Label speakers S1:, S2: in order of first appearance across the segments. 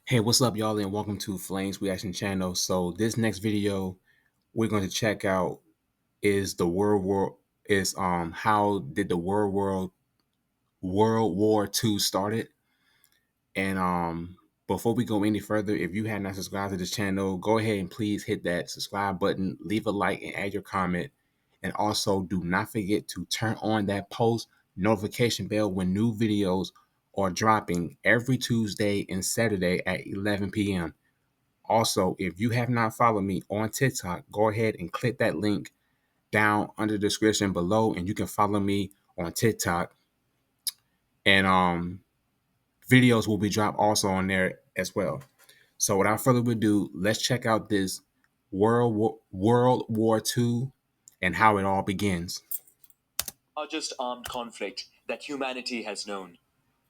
S1: Hey, what's up, y'all, and welcome to Flames Reaction Channel. So this next video we're going to check out is the how did the World War II started. And before we go any further, if you have not subscribed to this channel, go ahead and please hit that subscribe button, leave a like, and add your comment. And also do not forget to turn on that post notification bell when new videos are dropping every Tuesday and Saturday at 11 p.m. Also, if you have not followed me on TikTok, go ahead and click that link down under the description below, and you can follow me on TikTok. And videos will be dropped also on there as well. So without further ado, let's check out this World War II and how it all begins.
S2: Largest armed conflict that humanity has known.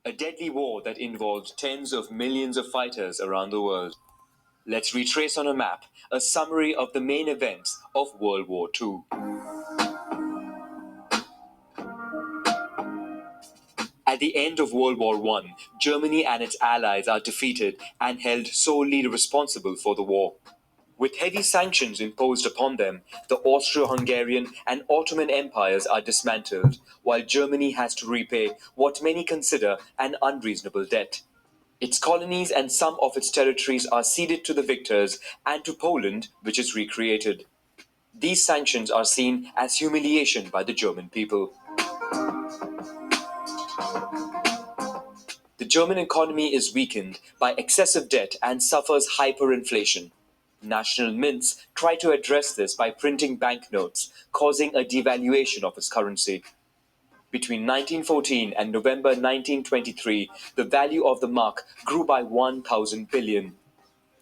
S2: A deadly war that involved tens of millions of fighters around the world. Let's retrace on a map a summary of the main events of World War II. At the end of World War I, Germany and its allies are defeated and held solely responsible for the war. With heavy sanctions imposed upon them, the Austro-Hungarian and Ottoman empires are dismantled, while Germany has to repay what many consider an unreasonable debt. Its colonies and some of its territories are ceded to the victors and to Poland, which is recreated. These sanctions are seen as humiliation by the German people. The German economy is weakened by excessive debt and suffers hyperinflation. National mints try to address this by printing banknotes, causing a devaluation of its currency. Between 1914 and November 1923, the value of the mark grew by 1,000 billion.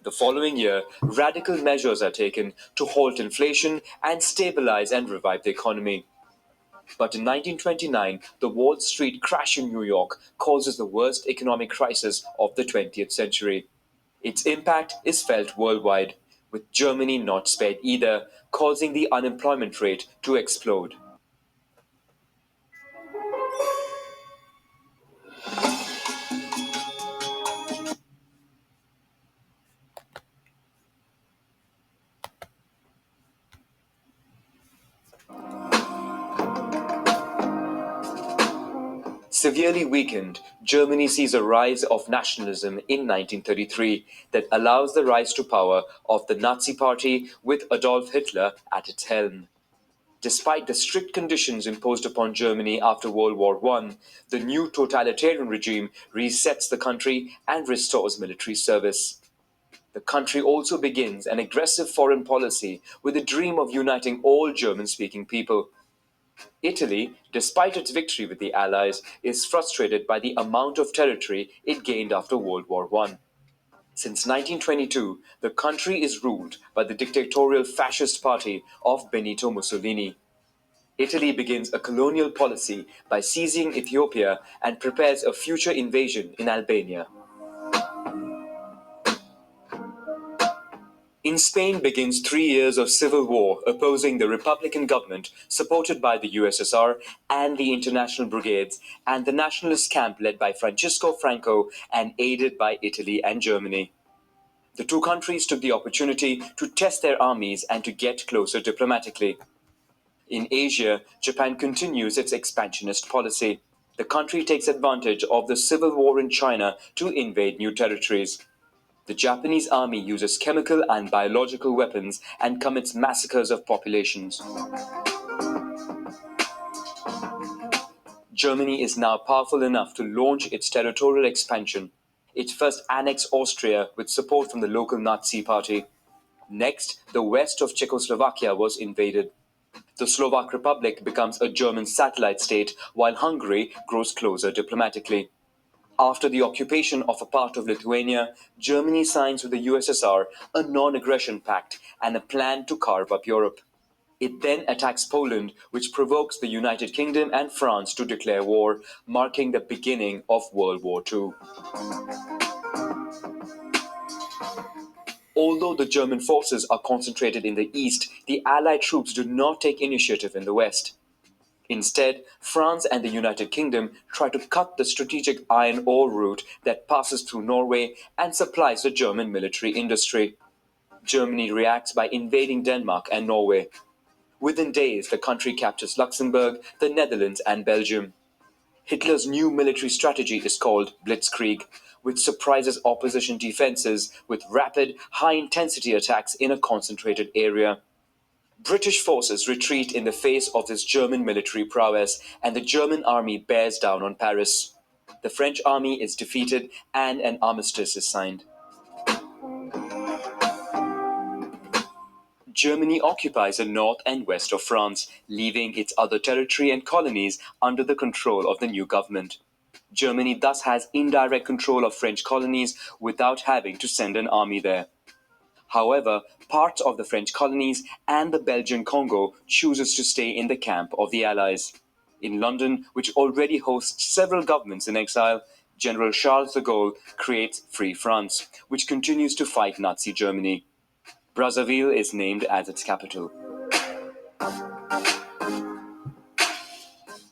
S2: The following year, radical measures are taken to halt inflation and stabilize and revive the economy. But in 1929, the Wall Street crash in New York causes the worst economic crisis of the 20th century. Its impact is felt worldwide, with Germany not spared either, causing the unemployment rate to explode. Severely weakened, Germany sees a rise of nationalism in 1933 that allows the rise to power of the Nazi Party with Adolf Hitler at its helm. Despite the strict conditions imposed upon Germany after World War I, the new totalitarian regime resets the country and restores military service. The country also begins an aggressive foreign policy with a dream of uniting all German speaking people. Italy, despite its victory with the Allies, is frustrated by the amount of territory it gained after World War I. Since 1922, the country is ruled by the dictatorial fascist party of Benito Mussolini. Italy begins a colonial policy by seizing Ethiopia and prepares a future invasion in Albania. In Spain begins 3 years of civil war opposing the Republican government supported by the USSR and the International Brigades and the nationalist camp led by Francisco Franco and aided by Italy and Germany. The two countries took the opportunity to test their armies and to get closer diplomatically. In Asia, Japan continues its expansionist policy. The country takes advantage of the civil war in China to invade new territories. The Japanese army uses chemical and biological weapons and commits massacres of populations. Germany is now powerful enough to launch its territorial expansion. It first annexed Austria with support from the local Nazi party. Next, the west of Czechoslovakia was invaded. The Slovak Republic becomes a German satellite state, while Hungary grows closer diplomatically. After the occupation of a part of Lithuania, Germany signs with the USSR a non-aggression pact and a plan to carve up Europe. It then attacks Poland, which provokes the United Kingdom and France to declare war, marking the beginning of World War II. Although the German forces are concentrated in the east, the Allied troops do not take initiative in the west. Instead, France and the United Kingdom try to cut the strategic iron ore route that passes through Norway and supplies the German military industry. Germany reacts by invading Denmark and Norway. Within days, the country captures Luxembourg, the Netherlands, and Belgium. Hitler's new military strategy is called Blitzkrieg, which surprises opposition defenses with rapid, high intensity attacks in a concentrated area. British forces retreat in the face of this German military prowess, and the German army bears down on Paris. The French army is defeated and an armistice is signed. Germany occupies the north and west of France, leaving its other territory and colonies under the control of the new government. Germany thus has indirect control of French colonies without having to send an army there. However, parts of the French colonies and the Belgian Congo chooses to stay in the camp of the Allies. In London, which already hosts several governments in exile, General Charles de Gaulle creates Free France, which continues to fight Nazi Germany. Brazzaville is named as its capital.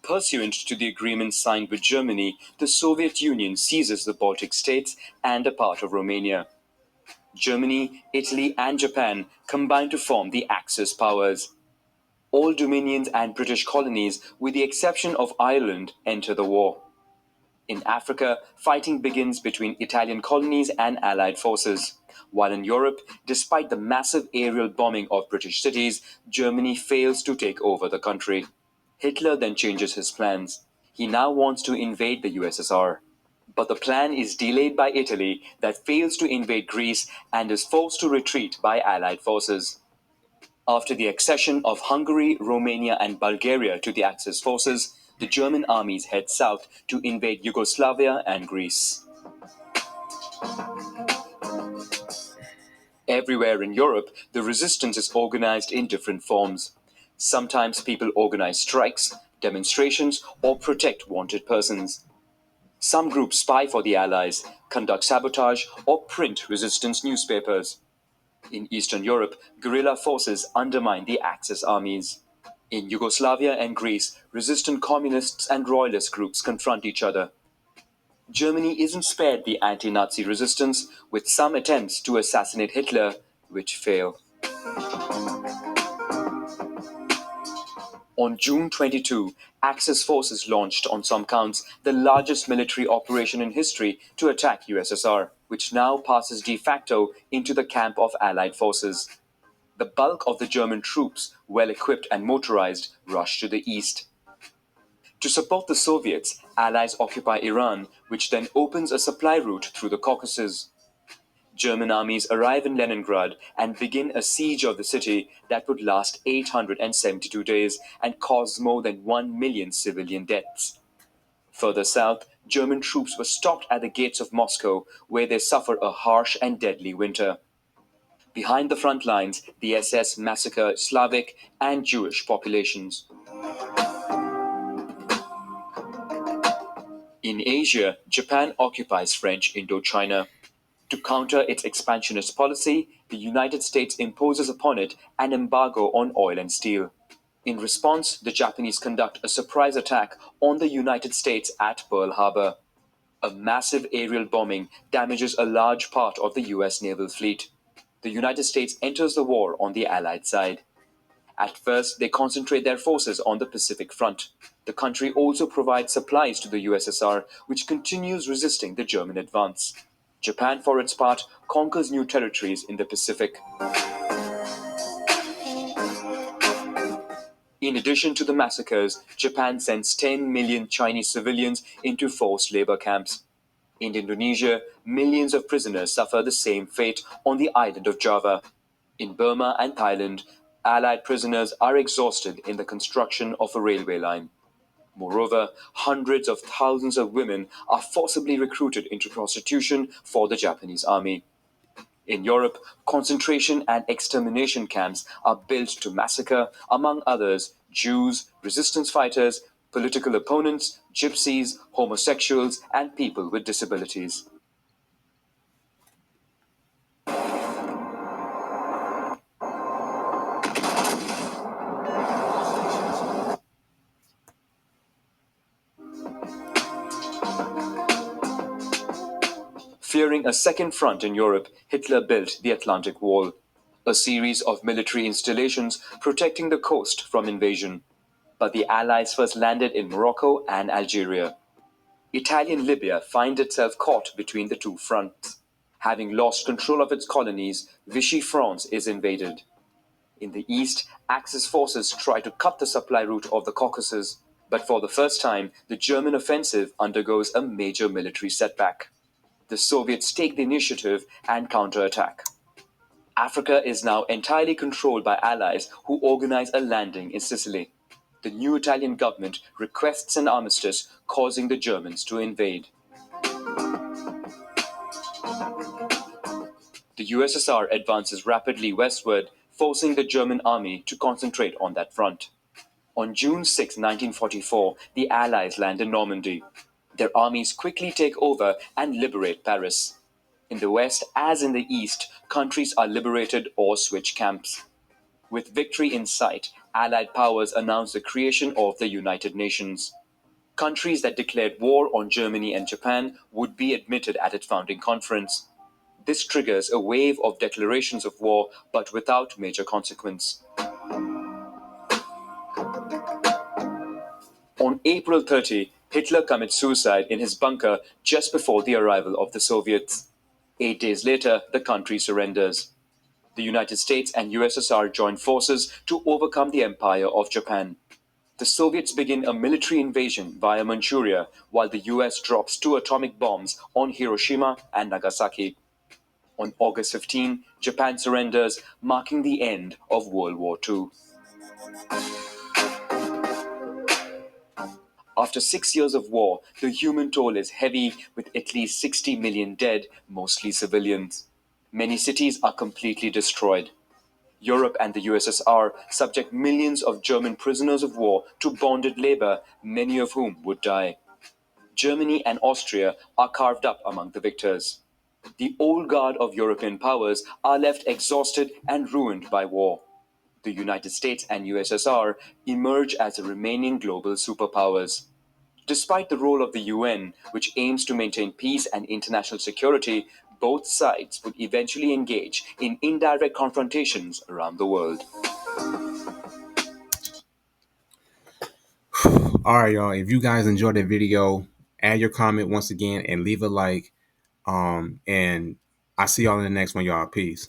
S2: Pursuant to the agreement signed with Germany, the Soviet Union seizes the Baltic states and a part of Romania. Germany, Italy, and Japan combine to form the Axis powers. All dominions and British colonies, with the exception of Ireland, enter the war. In Africa, fighting begins between Italian colonies and Allied forces. While in Europe, despite the massive aerial bombing of British cities, Germany fails to take over the country. Hitler then changes his plans. He now wants to invade the USSR. But the plan is delayed by Italy, that fails to invade Greece and is forced to retreat by Allied forces. After the accession of Hungary, Romania, and Bulgaria to the Axis forces, the German armies head south to invade Yugoslavia and Greece. Everywhere in Europe, the resistance is organized in different forms. Sometimes people organize strikes, demonstrations, or protect wanted persons. Some groups spy for the Allies, conduct sabotage, or print resistance newspapers. In Eastern Europe, guerrilla forces undermine the Axis armies. In Yugoslavia and Greece, resistant communists and royalist groups confront each other. Germany isn't spared the anti-Nazi resistance, with some attempts to assassinate Hitler, which fail. On June 22, Axis forces launched, on some counts, the largest military operation in history to attack USSR, which now passes de facto into the camp of Allied forces. The bulk of the German troops, well equipped and motorized, rush to the east. To support the Soviets, Allies occupy Iran, which then opens a supply route through the Caucasus. German armies arrive in Leningrad and begin a siege of the city that would last 872 days and cause more than 1 million civilian deaths. Further south, German troops were stopped at the gates of Moscow, where they suffer a harsh and deadly winter. Behind the front lines, the SS massacre Slavic and Jewish populations. In Asia, Japan occupies French Indochina. To counter its expansionist policy, the United States imposes upon it an embargo on oil and steel. In response, the Japanese conduct a surprise attack on the United States at Pearl Harbor. A massive aerial bombing damages a large part of the US naval fleet. The United States enters the war on the Allied side. At first, they concentrate their forces on the Pacific front. The country also provides supplies to the USSR, which continues resisting the German advance. Japan, for its part, conquers new territories in the Pacific. In addition to the massacres, Japan sends 10 million Chinese civilians into forced labor camps. In Indonesia, millions of prisoners suffer the same fate on the island of Java. In Burma and Thailand, Allied prisoners are exhausted in the construction of a railway line. Moreover, hundreds of thousands of women are forcibly recruited into prostitution for the Japanese army. In Europe, concentration and extermination camps are built to massacre, among others, Jews, resistance fighters, political opponents, gypsies, homosexuals, and people with disabilities. Fearing a second front in Europe, Hitler built the Atlantic Wall, a series of military installations protecting the coast from invasion. But the Allies first landed in Morocco and Algeria. Italian Libya finds itself caught between the two fronts. Having lost control of its colonies, Vichy France is invaded. In the east, Axis forces try to cut the supply route of the Caucasus, but for the first time, the German offensive undergoes a major military setback. The Soviets take the initiative and counterattack. Africa is now entirely controlled by allies who organize a landing in Sicily. The new Italian government requests an armistice, causing the Germans to invade. The USSR advances rapidly westward, forcing the German army to concentrate on that front. On June 6, 1944, the Allies land in Normandy. Their armies quickly take over and liberate Paris. In the west, as in the east, countries are liberated or switch camps. With victory in sight, Allied powers announce the creation of the United Nations. Countries that declared war on Germany and Japan would be admitted at its founding conference. This triggers a wave of declarations of war, but without major consequence. On April 30, Hitler commits suicide in his bunker just before the arrival of the Soviets. 8 days later, the country surrenders. The United States and USSR join forces to overcome the empire of Japan. The Soviets begin a military invasion via Manchuria, while the US drops 2 atomic bombs on Hiroshima and Nagasaki. On August 15, Japan surrenders, marking the end of World War II. After 6 years of war, the human toll is heavy, with at least 60 million dead, mostly civilians. Many cities are completely destroyed. Europe and the USSR subject millions of German prisoners of war to bonded labor, many of whom would die. Germany and Austria are carved up among the victors. The old guard of European powers are left exhausted and ruined by war. The United States and USSR emerge as the remaining global superpowers. Despite the role of the UN, which aims to maintain peace and international security, both sides would eventually engage in indirect confrontations around the world.
S1: All right, y'all. If you guys enjoyed the video, add your comment once again and leave a like. And I see y'all in the next one, y'all. Peace.